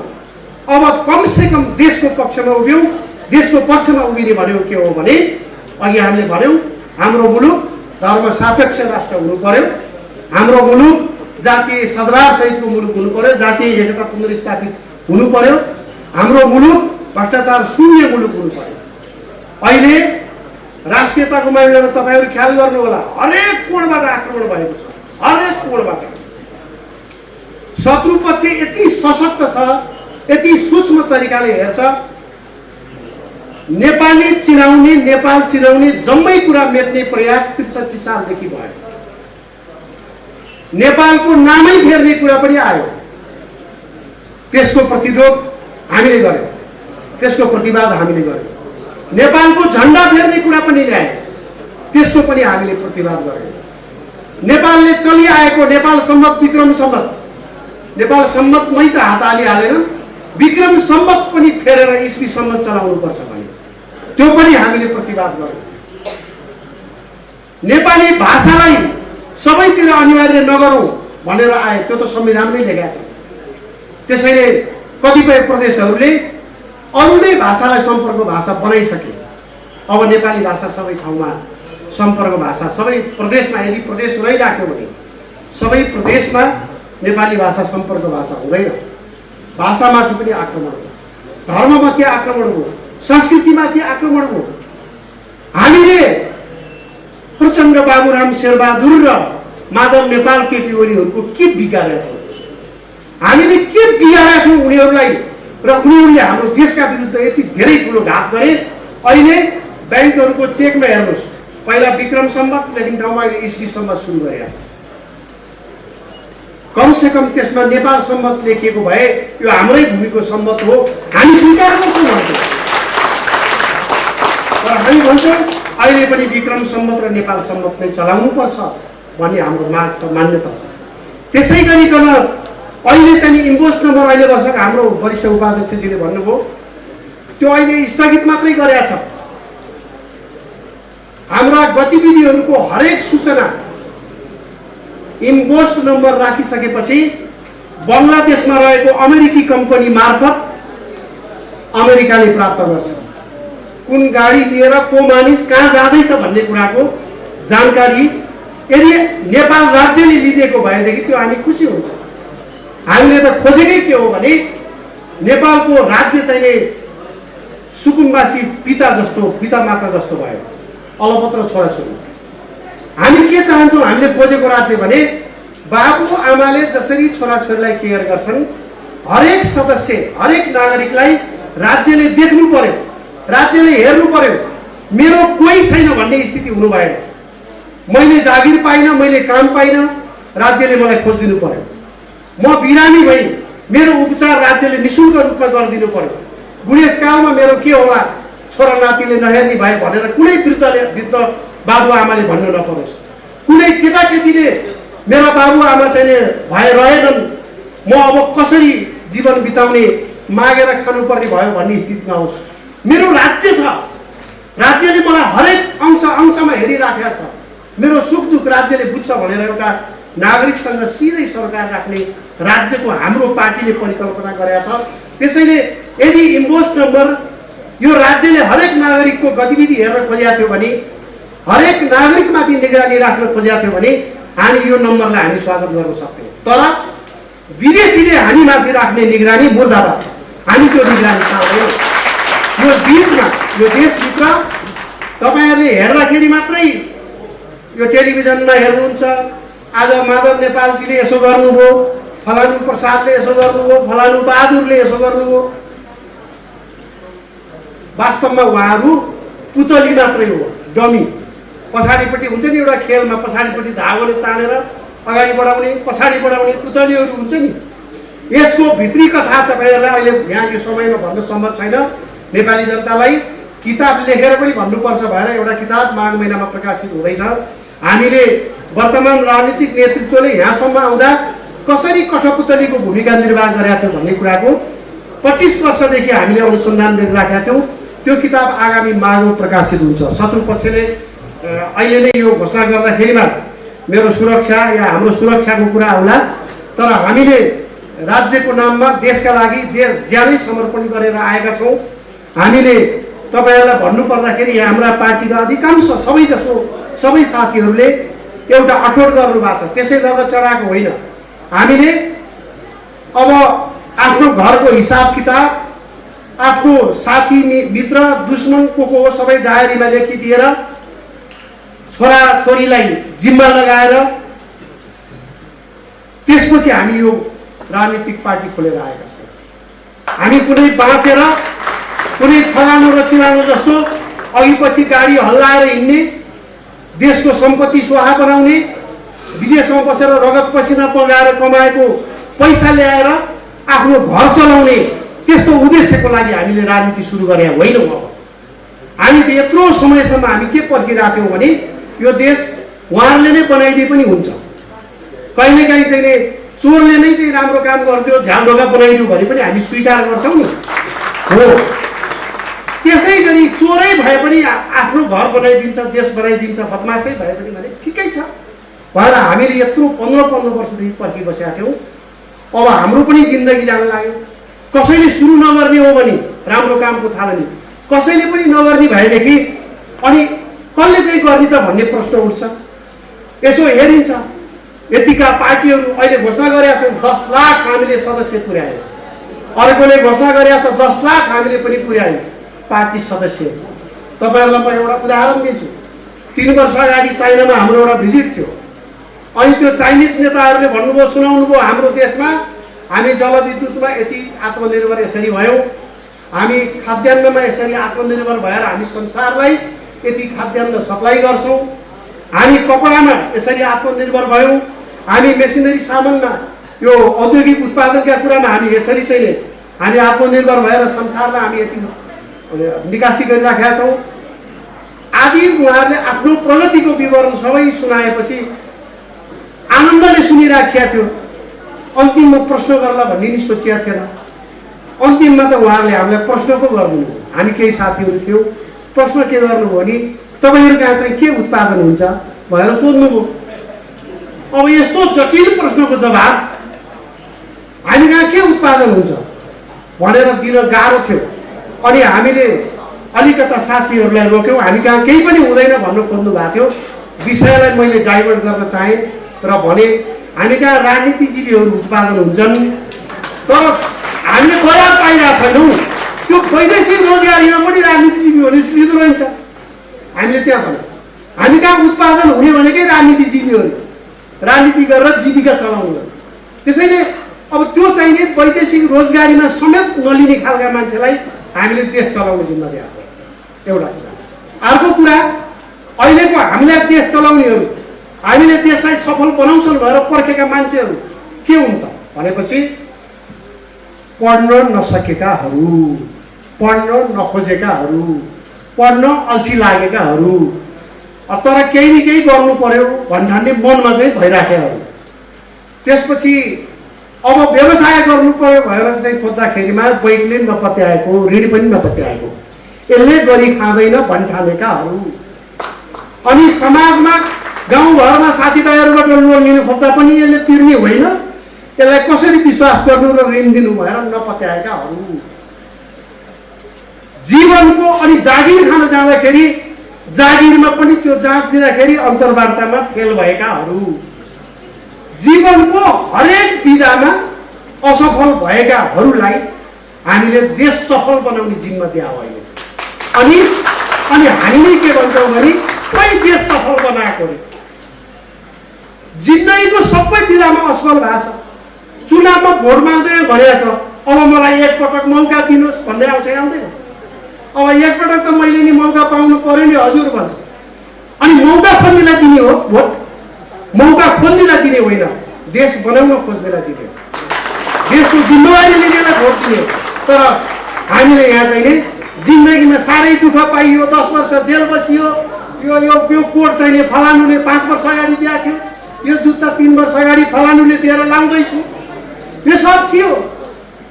अब कमसे कम देशको पक्षमा उभियौँ। देशको पक्षमा उभिने भन्यो के हो भने अघि हामीले भन्यौँ हाम्रो मुलुक धर्म सापेक्ष राष्ट्र हुनु पर्यो, हाम्रो मुलुक जातीय सद्भाव सहितको मुलुक हुनु पर्यो, जातीय एकता पुनर्स्थापित हुनु पर्यो, हाम्रो मुलुक भ्रष्टाचार शून्य मुलुक हुनु पर्यो। अहिले राष्ट्रियताको मामिलामा तपाईहरु ख्याल गर्नु होला, हरेक कोणबाट आक्रमण भएको छ, हरेक कोणबाट। शत्रु पक्ष यति सशक्त छ, यति सूक्ष्म तरिकाले हेर्छ, नेपाली चिराउने, नेपाल चिराउने जम्मै कुरा मेट्ने प्रयास 63 सालदेखि भयो। नेपालको नामै फेर्ने कुरा पनि आयो। त्यसको प्रतिरोध हामीले गर्यौं, त्यसको प्रतिवाद हामीले गर्यौं। नेपालको झण्डा फेर्ने कुरा पनि ल्याए, त्यसको पनि हामीले प्रतिवाद गर्यौं। नेपालले चलिआएको नेपाल सम्मत विक्रम सम्मत, नेपाल सम्मतमै त हात हालिहालेन, विक्रम सम्मत पनि फेरेर इस्वी सम्मत चलाउनु पर्छ भने त्यो पनि हामीले प्रतिवाद गर्यौं। नेपाली भाषालाई सबैतिर अनिवार्य नगरौं भनेर आए, त्यो त संविधानमै लेखेको छ। त्यसैले कतिपय प्रदेशहरूले अरू नै भाषालाई सम्पर्क भाषा बनाइसके। अब नेपाली भाषा सबै ठाउँमा सम्पर्क भाषा, सबै प्रदेशमा यदि प्रदेश रहिराख्यो भने सबै प्रदेशमा नेपाली भाषा सम्पर्क भाषा हुँदैन। भाषामाथि पनि आक्रमण हो, धर्ममाथि आक्रमण हो, संस्कृतिमाथि आक्रमण हो। हामीले प्रचण्ड बाबुराम शेरबहादुर र माधव नेपाल केपी ओलीहरूको के बिगारेका थियौँ? हामीले के बिगारेका थियौँ उनीहरूलाई? र उनीहरूले हाम्रो देशका विरुद्ध यति धेरै ठुलो घात गरे। अहिले ब्याङ्कहरूको चेकमा हेर्नुहोस्, पहिला विक्रम सम्मत, लेकिन ठाउँमा अहिले इस्वी सम्मत सुरु गरेका छ। कमसे कम त्यसमा नेपाल सम्मत लेखिएको भए यो हाम्रै भूमिको सम्मत हो, हामी स्वीकार गर्छौँ भन्छौँ। तर हामी भन्छौँ अहिले पनि विक्रम सम्मत र नेपाल सम्मत नै चलाउनु पर्छ भन्ने हाम्रो माग छ, मान्यता छ। त्यसै गरिकन अहिले चाहिँ इन्भोइस नम्बर अहिले बसेको हाम्रो वरिष्ठ उपाध्यक्षजीले भन्नुभयो त्यो अहिले स्थगित मात्रै गरेका छ। हाम्रा गतिविधिहरूको हरेक सूचना इन्भोइस नम्बर राखिसकेपछि बङ्गलादेशमा रहेको अमेरिकी कम्पनी मार्फत अमेरिकाले प्राप्त गर्छ। कुन गाडी लिएर को मानिस कहाँ जाँदैछ भन्ने कुराको जानकारी यदि नेपाल राज्यले लिदिएको भएदेखि त्यो हामी खुसी हुन्छौँ। हामीले त खोजेकै के हो भने नेपालको राज्य चाहिँ सुकुम्बासी पिता जस्तो, पिता माता जस्तो भयो, अलपत्र छोराछोरी। हामी के चाहन्छौँ? हामीले खोजेको राज्य भने बाबु आमाले जसरी छोराछोरीलाई केयर गर्छन्, हरेक सदस्य, हरेक नागरिकलाई राज्यले देख्नु पर्यो, राज्यले हेर्नु पर्यो। मेरो कोही छैन भन्ने स्थिति हुनु भएन। मैले जागिर पाइनँ, मैले काम पाइनँ, राज्यले मलाई खोजिदिनु पर्यो। म बिरामी भई मेरो उपचार राज्यले निःशुल्क रूपमा गरिदिनु पर्यो। बुढेसकालमा मेरो के होला, छोरा नातिले नहेर्ने भए भनेर कुनै वृद्ध बाबुआमाले भन्नु नपरोस्। कुनै केटाकेटीले मेरा बाबुआमा चाहिँ भए रहेनन्, म अब कसरी जीवन बिताउने, मागेर खानुपर्ने भयो भन्ने स्थिति नहोस्। मेरो राज्य छ, राज्यले मलाई हरेक अंशमा हेरिराखेको छ। मेरो सुख दुःख राज्यले बुझ्छ भनेर एउटा नागरिकसँग सिधै सरकार राख्ने राज्यको हाम्रो पार्टीले परिकल्पना गरेका छ। त्यसैले यदि इन्भोइस नम्बर यो राज्यले हरेक नागरिकको गतिविधि हेर्न खोजेको थियो भने, हरेक नागरिकमाथि निगरानी राख्न खोजेको थियो भने हामी यो नम्बरलाई हामी स्वागत गर्न सक्थ्यौँ। तर विदेशीले हामीमाथि राख्ने निगरानी मुर्दाबाद, हामी त्यो निगरानी चाहँदैनौँ। यो बीचमा यो देशभित्र तपाईहरुले हेर्दाखेरि मात्रै यो टेलिभिजनमा हेर्नुहुन्छ, आज माधव नेपालजीले यसो गर्नुभयो, फलानु प्रसादले यसो गर्नुभयो, फलानु बहादुरले यसो गर्नुभयो। वास्तवमा उहाँहरू पुतली मात्रै हो, डमी। पछाडिपट्टि हुन्छ नि एउटा खेलमा पछाडिपट्टि धागोले तानेर अगाडि बढाउने, पछाडि बढाउने पुतलीहरू हुन्छ नि। यसको भित्री कथा तपाईहरुलाई अहिले यहाँ यो समयमा भन्न सम्भव छैन। नेपाली जनतालाई किताब लेखेर पनि भन्नुपर्छ भएर एउटा किताब माघ महिनामा प्रकाशित हुँदैछ। हामीले वर्तमान राजनीतिक नेतृत्वले यहाँसम्म आउँदा कसरी कठपुतलीको भूमिका निर्वाह गरेका थियो भन्ने कुराको 25 वर्षदेखि हामीले अनुसन्धान गरिराखेका थियौँ। त्यो किताब आगामी माघमा प्रकाशित हुन्छ। शत्रु पक्षले अहिले नै यो घोषणा गर्दाखेरिमा मेरो सुरक्षा या हाम्रो सुरक्षाको कुरा आउला, तर हामीले राज्यको नाममा देशका लागि ज्यानै समर्पण गरेर आएका छौँ। हामीले तपाईहरुलाई भन्नु पर्दाखेरि हाम्रा पार्टीका अधिकांश सबै साथीहरूले एउटा अठोट गर्नु भएको छ, त्यसै लगत चढाएको होइन। हामीले अब आफ्नो घरको हिसाब किताब, आफ्नो साथी मित्र दुश्मन को हो सबै डायरीमा लेखिदिएर छोरा छोरीलाई जिम्मा लगाएर त्यसपछि हामी यो राजनीतिक पार्टी खोलेर आएका छौँ। हामी कुनै बाँचेर कुनै फलानु र चिलानु जस्तो अघि पछि गाडी हल्लाएर हिँड्ने, देशको सम्पत्ति स्वाहा बनाउने, विदेशमा बसेर रगत पसिना बगाएर कमाएको पैसा ल्याएर आफ्नो घर चलाउने त्यस्तो उद्देश्यको लागि हामीले राजनीति सुरु गरेका होइनौँ। अब हामी त यत्रो समयसम्म हामी के पर्खिरहेका थियौँ भने यो देश उहाँहरूले नै बनाइदिए पनि हुन्छ, कहिलेकाहीँ चाहिँ चोरले नै चाहिँ राम्रो काम गर्थ्यो, झ्यालढोका बनाइदियो भने पनि हामी स्वीकार गर्छौँ नि। हो, त्यसै गरी चोरै भए पनि आफ्नो घर बनाइदिन्छ, देश बनाइदिन्छ, बदमासै भए पनि भने ठिकै छ भनेर हामीले यत्रो 15 वर्षदेखि पर्खिबसेका थियौँ। अब हाम्रो पनि जिन्दगी जान लाग्यो। कसैले सुरु नगर्ने हो भने राम्रो कामको थालनी, कसैले पनि नगर्ने भएदेखि अनि कसले चाहिँ गर्ने त भन्ने प्रश्न उठ्छ। यसो हेरिन्छ, यतिका पार्टीहरू अहिले घोषणा गरेका छन् 10 लाख हामीले सदस्य पुर्यायौँ, अर्कोले घोषणा गरेका छ 10 लाख हामीले पनि पुर्यायौँ पार्टी सदस्य। तपाईहरुलाई म एउटा उदाहरण दिन्छु। 3 वर्ष अगाडि चाइनामा हाम्रो एउटा भिजिट थियो। अनि त्यो चाइनिज नेताहरूले भन्नुभयो, सुनाउनुभयो, हाम्रो देशमा हामी जलविद्युतमा यति आत्मनिर्भर यसरी भयौँ, हामी खाद्यान्नमा यसरी आत्मनिर्भर भएर हामी संसारलाई यति खाद्यान्न सप्लाई गर्छौँ, हामी कपडामा यसरी आत्मनिर्भर भयौँ, हामी मेसिनरी सामानमा यो औद्योगिक उत्पादनका कुरामा हामी यसरी चाहिँ हामी आत्मनिर्भर भएर संसारलाई हामी यति निकासी गरिराखेका छौँ आदि। उहाँहरूले आफ्नो प्रगतिको विवरण सबै सुनाएपछि आनन्दले सुनिराखेका थियो। अन्तिममा प्रश्न गर्ला भन्ने नि सोचिया थिएन। अन्तिममा त उहाँहरूले हामीलाई प्रश्न पो गर्नुभयो। हामी केही साथीहरू थियौँ, प्रश्न के गर्नुभयो भने तपाईहरु कहाँ चाहिँ के उत्पादन हुन्छ भनेर सोध्नुभयो। अब यस्तो जटिल प्रश्नको जवाब हामी कहाँ के उत्पादन हुन्छ भनेर दिन गाह्रो थियो। अनि हामीले अलिकता साथीहरूलाई रोक्यौँ, हामी कहाँ केही पनि हुँदैन भन्नु खोज्नु भएको थियो। विषयलाई मैले डाइभर्ट गर्न चाहेँ र भने हामी कहाँ राजनीतिजीवीहरू उत्पादन हुन्छन्, तर हामीले बजार पाइरहेको छैनौँ। त्यो वैदेशिक रोजगारीमा पनि राजनीतिजीवीहरू लिँदो रहेछ। हामीले त्यहाँ भन्यौँ हामी कहाँ उत्पादन हुने भनेकै राजनीतिजीवीहरू राजनीति गरेर जीविका चलाउनु। त्यसैले अब त्यो चाहिने वैदेशिक रोजगारीमा समेत नलिने खालका मान्छेलाई हामीले देश चलाउने जिम्मा दिएको छ। एउटा कुरा। अर्को कुरा, अहिलेको हामीलाई देश चलाउनेहरू, हामीले देशलाई सफल बनाउँछन् भनेर पर्खेका मान्छेहरू के हुन् त भनेपछि पढ्न नसकेकाहरू, पढ्न नखोजेकाहरू, पढ्न अल्छी लागेकाहरू, तर केही न केही गर्नु पर्यो भन्ठान्ने मनमा चाहिँ भइराखेकाहरू। त्यसपछि अब व्यवसाय गर्नु पर्यो भएर चाहिँ खोज्दाखेरिमा बैङ्कले नपत्याएको, ऋण पनि नपत्याएको, यसले गरी खाँदैन भन्ठानेकाहरू। अनि समाजमा गाउँघरमा साथीभाइहरूबाट लोन लिनु खोज्दा पनि यसले तिर्ने होइन, यसलाई कसरी विश्वास गर्नु र ऋण दिनु भएर नपत्याएकाहरू। जीवनको अनि जागिर खान जाँदाखेरि जागिरमा पनि त्यो जाँच दिँदाखेरि अन्तर्वार्तामा फेल भएकाहरू। जीवनको हरेक विधामा असफल भएकाहरूलाई हामीले देश सफल बनाउने जिम्मा दिया हो अहिले। अनि हामी नै के भन्छौँ भने सबै देश सफल बनाएको रे। जिन्दगीको सबै विधामा असफल भएको छ। चुनावमा भोट माग्दै भनेको छ अब मलाई एकपटक मौका दिनुहोस् भन्दै आउँदैन। अब एकपटक त मैले नि मौका पाउनु पर्यो नि हजुर भन्छ। अनि मौका खोज्नेलाई दिने हो भोट, मौका खोज्नेलाई दिने होइन, देश बनाउन खोज्नेलाई दिने, देशको जिम्मेवारी लिनेलाई भोट दिने। तर हामीले यहाँ चाहिँ जिन्दगीमा साह्रै दुःख पाइयो, 10 वर्ष जेल बसियो, यो कोट चाहिँ फलानुले 5 वर्ष अगाडि दिएको थियो, यो जुत्ता 3 वर्ष अगाडि फलानुले दिएर लाउँदैछु, यो सब थियो।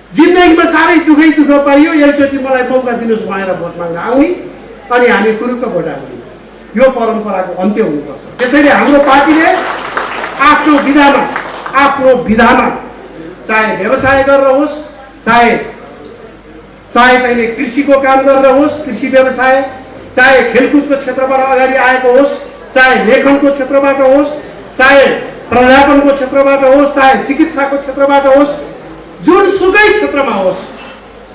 जिन्दगीमा साह्रै दुःख पाइयो, एकचोटि मलाई मौका दिनुहोस् भनेर भोट माग्न आउने अनि हामी कुरुक्क भोट हाल्ने। यो परम्पराको अन्त्य हुनुपर्छ। त्यसैले हाम्रो पार्टीले आफ्नो विधामा चाहे व्यवसाय गरेर होस्, चाहे चाहिँ कृषिको काम गरेर होस्, कृषि व्यवसाय, चाहे खेलकुदको क्षेत्रबाट अगाडि आएको होस्, चाहे लेखनको क्षेत्रबाट होस्, चाहे प्राध्यापनको क्षेत्रबाट होस्, चाहे चिकित्साको क्षेत्रबाट होस्, जुनसुकै क्षेत्रमा होस्,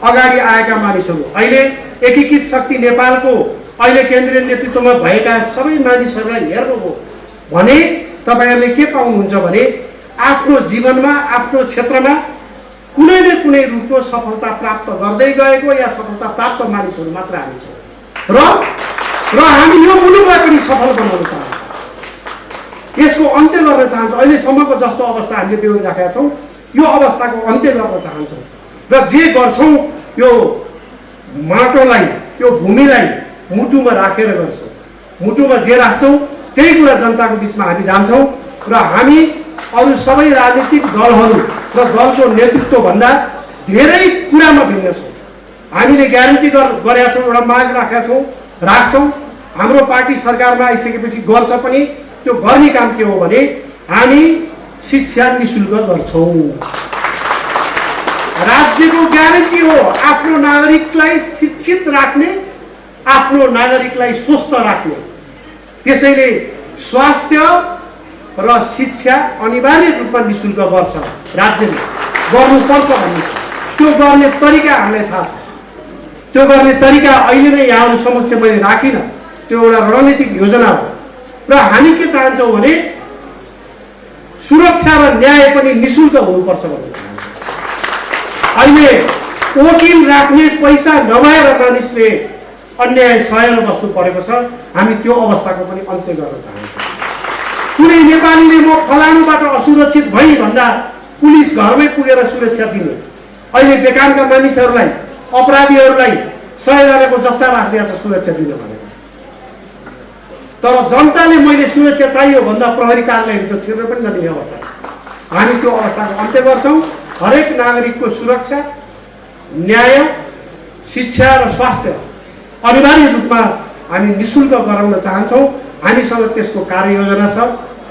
अगाडि आएका मानिसहरू अहिले एकीकृत शक्ति नेपालको अहिले केन्द्रीय नेतृत्वमा भएका सबै मानिसहरूलाई हेर्नुभयो भने तपाईहरूले के पाउनुहुन्छ भने आफ्नो जीवनमा, आफ्नो क्षेत्रमा कुनै न कुनै रूपको सफलता प्राप्त गर्दै गएको या सफलता प्राप्त मानिसहरू मात्र हामी छौँ। र हामी यो मुलुकलाई पनि सफल बनाउन चाहन्छौँ, यसको अन्त्य गर्न चाहन्छौँ। अहिलेसम्मको जस्तो अवस्था हामीले बेहोरिराखेका छौँ, यो अवस्थाको अन्त्य गर्न चाहन्छौँ। र जे गर्छौँ यो माटोलाई, यो भूमिलाई मुटुमा राखेर गर्छौँ। मुटुमा जे राख्छौँ त्यही कुरा जनताको बिचमा हामी जान्छौँ। र हामी अरू सबै राजनीतिक दलहरू र दलको नेतृत्वभन्दा धेरै कुरामा भिन्न छौँ। हामीले ग्यारेन्टी गरेका छौँ, एउटा माग राख्छौँ। हाम्रो पार्टी सरकारमा आइसकेपछि गर्छ पनि। त्यो गर्ने काम के हो भने हामी शिक्षा निःशुल्क गर्छौँ। राज्यको ग्यारेन्टी हो आफ्नो नागरिकलाई शिक्षित राख्ने, आफ्नो नागरिकलाई स्वस्थ राख्ने। त्यसैले स्वास्थ्य र शिक्षा अनिवार्य रूपमा निःशुल्क गर्छ, राज्यले गर्नुपर्छ भन्ने छ। त्यो गर्ने तरिका हामीलाई थाहा छ। त्यो गर्ने तरिका अहिले नै यहाँहरू समक्ष मैले राखिनँ, त्यो एउटा रणनीतिक योजना हो। र हामी के चाहन्छौँ भने सुरक्षा र न्याय पनि निःशुल्क हुनुपर्छ भन्ने चाहन्छौँ। अहिले वकिल राख्ने पैसा नभएर मानिसले अन्याय सहेर बस्नु परेको छ। हामी त्यो अवस्थाको पनि अन्त्य गर्न चाहन्छौँ। कुनै नेपालीले म फलानुबाट असुरक्षित भई भन्दा पुलिस घरमै पुगेर सुरक्षा दिने, अहिले बेकामका मानिसहरूलाई, अपराधीहरूलाई 100 जनाको जत्था राखिदिएको छ सुरक्षा दिने भनेर। तर जनताले मैले सुरक्षा चाहियो भन्दा प्रहरी कार्यालयभित्र छिर्न पनि नदिने अवस्था छ। हामी त्यो अवस्थाको अन्त्य गर्छौँ। हरेक नागरिकको सुरक्षा, न्याय, शिक्षा र स्वास्थ्य अनिवार्य रूपमा हामी निःशुल्क गराउन चाहन्छौँ। हामीसँग त्यसको कार्ययोजना छ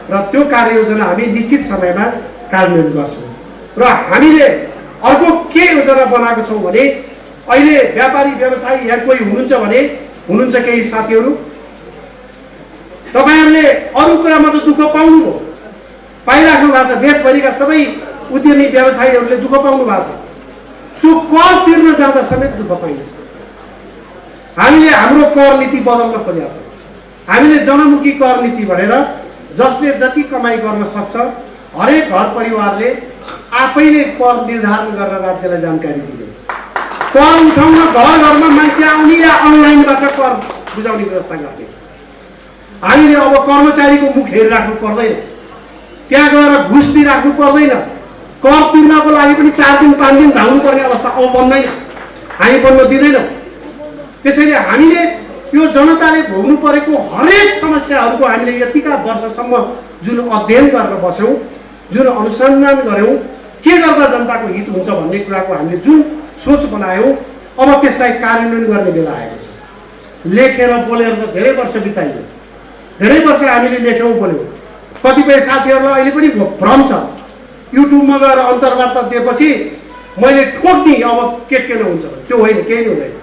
र त्यो कार्ययोजना हामी निश्चित समयमा कार्यान्वयन गर्छौँ। र हामीले अर्को के योजना बनाएको छौँ भने अहिले व्यापारी व्यवसायी यहाँ कोही हुनुहुन्छ केही साथीहरू, तपाईहरूले अरू कुरामा त दुःख पाइराख्नु भएको छ। देशभरिका सबै उद्यमी व्यवसायीहरूले दुःख पाउनु भएको छ। त्यो कर तिर्न जाँदा समेत दुःख पाइन्छ। हामीले हाम्रो कर नीति बदल्न खोजेका छौँ। हामीले जनमुखी कर नीति भनेर जसले जति कमाइ गर्न सक्छ हरेक घर परिवारले आफैले कर निर्धारण गरेर राज्यलाई जानकारी दिने, कर उठाउन घर घरमा मान्छे आउने या अनलाइनबाट कर बुझाउने व्यवस्था गर्ने। हामीले अब कर्मचारीको मुख हेरिराख्नु पर्दैन, त्यहाँ गएर घुस दिइराख्नु पर्दैन, कर तिर्नको लागि पनि 4 दिन 5 दिन धाउनु पर्ने अवस्था अब बन्दैन, हामी बन्न दिँदैनौँ। त्यसैले हामीले यो जनताले भोग्नु परेको हरेक समस्याहरूको हामीले यतिका वर्षसम्म जुन अध्ययन गरेर बस्यौँ, जुन अनुसन्धान गऱ्यौँ, के गर्दा जनताको हित हुन्छ भन्ने कुराको हामीले जुन सोच बनायौँ, अब त्यसलाई कार्यान्वयन गर्ने बेला आएको छ। लेखेर बोलेर त धेरै वर्ष बिताइयो, धेरै वर्ष हामीले लेख्यौँ बोल्यौँ। कतिपय साथीहरूलाई अहिले पनि भ्रम छ, युट्युबमा गएर अन्तर्वार्ता दिएपछि मैले ठोक्दिएँ अब के हुन्छ, त्यो होइन, केही हुँदैन।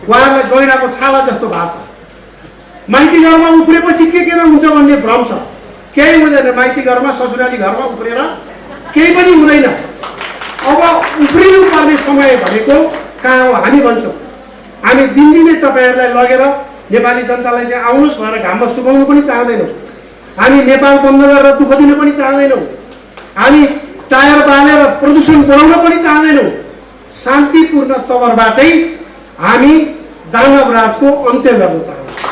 उहाँहरूलाई गैराको छाला जस्तो भएको छ। माइती घरमा उफ्रेपछि के हुन्छ भन्ने भ्रम छ, केही हुँदैन। माइती घरमा, ससुराली घरमा उफ्रेर केही पनि हुँदैन। अब उफ्रिनु पर्ने समय भनेको कहाँ हो? हामी भन्छौँ हामी दिनदिनै तपाईँहरूलाई लगेर नेपाली जनतालाई चाहिँ आउनुहोस् भनेर घाममा सुकाउनु पनि चाहँदैनौँ। हामी नेपाल बन्द गरेर दुःख दिन पनि चाहँदैनौँ। हामी टायर बालेर प्रदूषण बढाउन पनि चाहँदैनौँ। शान्तिपूर्ण तवरबाटै हामी दानव राजको अन्त्य गर्न चाहन्छौँ।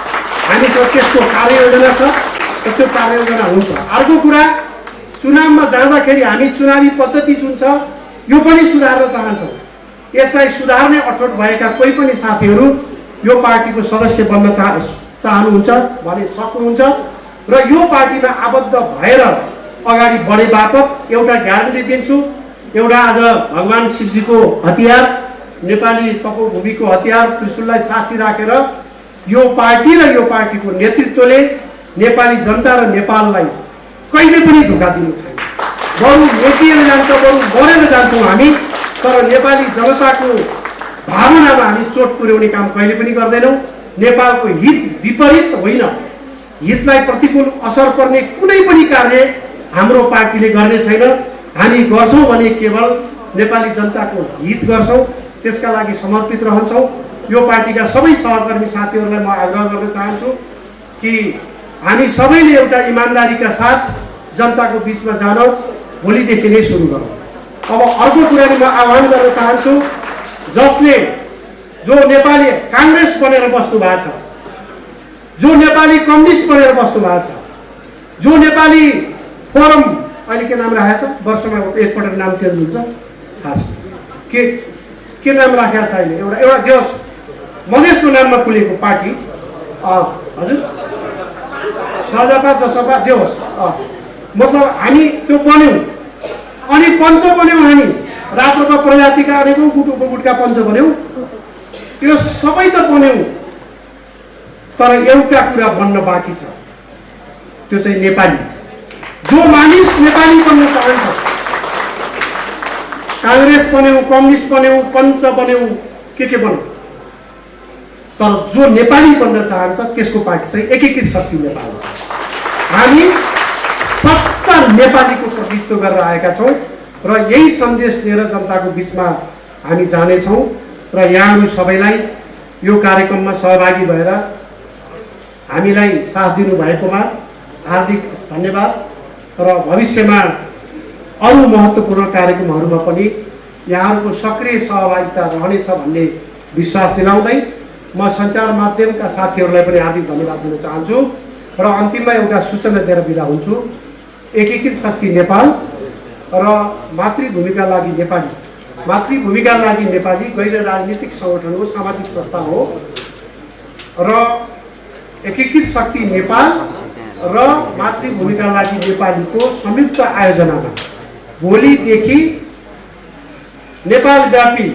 हामीसँग त्यसको कार्ययोजना छ र त्यो कार्ययोजना हुन्छ। अर्को कुरा, चुनावमा जाँदाखेरि हामी चुनावी पद्धति जुन छ यो पनि सुधार्न चाहन्छौँ। यसलाई सुधार्ने अठोट भएका कोही पनि साथीहरू यो पार्टीको सदस्य बन्न चाहनुहुन्छ भने सक्नुहुन्छ र यो पार्टीमा आबद्ध भएर अगाडि बढे बापत एउटा ग्यारेन्टी दिन्छु। एउटा आज भगवान शिवजीको हतियार, नेपाली तपोभूमिको हतियार त्रिशूललाई साक्षी राखेर यो पार्टी र यो पार्टीको नेतृत्वले नेपाली जनता र नेपाललाई कहिले पनि धोका दिने छैन। बरु मेटिएर जान्छ, बरु मरेर जान्छौँ हामी, तर नेपाली जनताको भावनामा हामी चोट पुर्याउने काम कहिले पनि गर्दैनौँ। नेपालको हित विपरीत होइन, हितलाई प्रतिकूल असर पर्ने कुनै पनि कार्य हाम्रो पार्टीले गर्ने छैन। हामी गर्छौँ भने केवल नेपाली जनताको हित गर्छौँ, त्यसका लागि समर्पित रहन्छौँ। यो पार्टीका सबै सहकर्मी साथीहरूलाई म आग्रह गर्न चाहन्छु कि हामी सबैले एउटा इमान्दारीका साथ जनताको बिचमा जान भोलिदेखि नै सुरु गरौँ। अब अर्को कुरा म आह्वान गर्न चाहन्छु, जसले जो नेपाली काङ्ग्रेस बनेर बस्नु भएको छ, जो नेपाली कम्युनिस्ट बनेर बस्नु भएको छ, जो नेपाली फोरम अहिले के नाम राखेको छ, वर्षमा एकपटक नाम चेन्ज हुन्छ थाहा छ के नाम राखेको छ अहिले, एउटा जे होस् मधेसको नाममा खुलेको पार्टी, हजुर सजपा जसपा जे होस्, मतलब हामी त्यो बन्यौँ अनि पञ्च बन्यौँ। हामी राप्रपा प्रजातिका अनेकौँ गुट उपगुटका पञ्च बन्यौँ। त्यो सबै त बन्यौँ, तर एउटा कुरा बन्न बाँकी छ, त्यो चाहिँ नेपाली। जो मानिस नेपाली बन्न चाहन्छ, काङ्ग्रेस बन्यौँ, कम्युनिस्ट बन्यौँ, पञ्च बन्यौँ, के बन्यौँ, तर जो नेपाली बन्न चाहन्छ त्यसको पार्टी चाहिँ एकीकृत शक्ति नेपाल हो। हामी सच्चा नेपालीको प्रतिनिधित्व गरेर आएका छौँ र यही सन्देश लिएर जनताको बिचमा हामी जानेछौँ। र यहाँहरू सबैलाई यो कार्यक्रममा सहभागी भएर हामीलाई साथ दिनुभएकोमा हार्दिक धन्यवाद र भविष्यमा अरू महत्त्वपूर्ण कार्यक्रमहरूमा पनि यहाँहरूको सक्रिय सहभागिता रहनेछ भन्ने विश्वास दिलाउँदै म सञ्चार माध्यमका साथीहरूलाई पनि हार्दिक धन्यवाद दिन चाहन्छु र अन्तिममा एउटा सूचना दिएर बिदा हुन्छु। एकीकृत शक्ति नेपाल र मातृभूमिका लागि नेपाली, मातृभूमिका लागि नेपाली गैर राजनीतिक सङ्गठन हो, सामाजिक संस्था हो र एकीकृत शक्ति नेपाल र मातृभूमिका लागि नेपालीको संयुक्त आयोजनामा भोलिदेखि नेपालव्यापी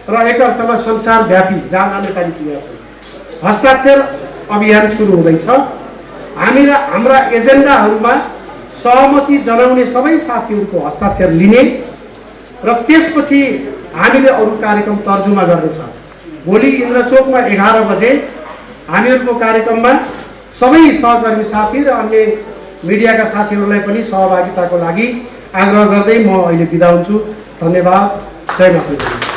र एक अर्थमा संसारव्यापी जहाँ नेपाली क्रिया छ हस्ताक्षर अभियान सुरु हुँदैछ। हाम्रा एजेन्डाहरूमा सहमति जनाउने सबै साथीहरूको हस्ताक्षर लिने र त्यसपछि हामीले अरू कार्यक्रम तर्जुमा गर्नेछ। भोलि इन्द्रचोकमा 11 बजे हामीहरूको कार्यक्रममा सबै सहकर्मी साथी र अन्य मिडियाका साथीहरूलाई पनि सहभागिताको लागि आग्रह गर्दै म अहिले बिदा हुन्छु। धन्यवाद। जय माता।